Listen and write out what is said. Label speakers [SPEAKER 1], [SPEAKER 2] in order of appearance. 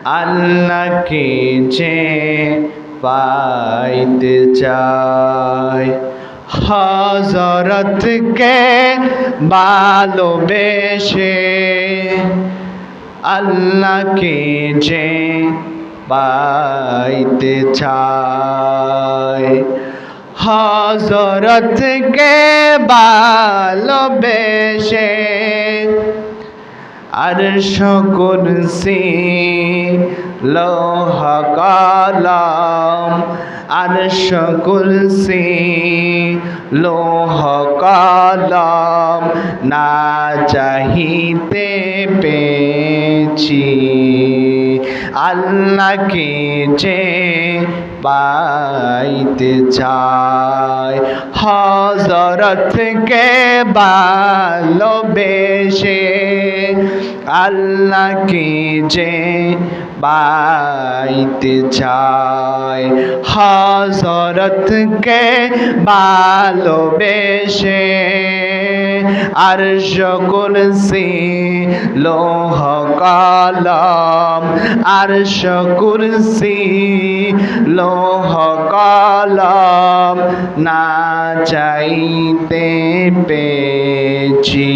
[SPEAKER 1] আল্লাহকে যে পাইতে চাই, হযরতকে ভালোবেসে আল্লাহকে যে পাইতে চাই, হযরতকে ভালোবেসে আরশ কুরসি লৌহ কলম, আরশ কুরসি লৌহ কলম না চাহিতে পেয়েছি, আল্লাহকে যে পাইতে চাই, হযরতকে ভালোবেসে আল্লাহকে যে পাইতে চাই, হযরতকে ভালোবেসে আরশ কুরসি লৌহ কলম, আরশ কুরসি লৌহ কলম না চাইতে পেয়েছি।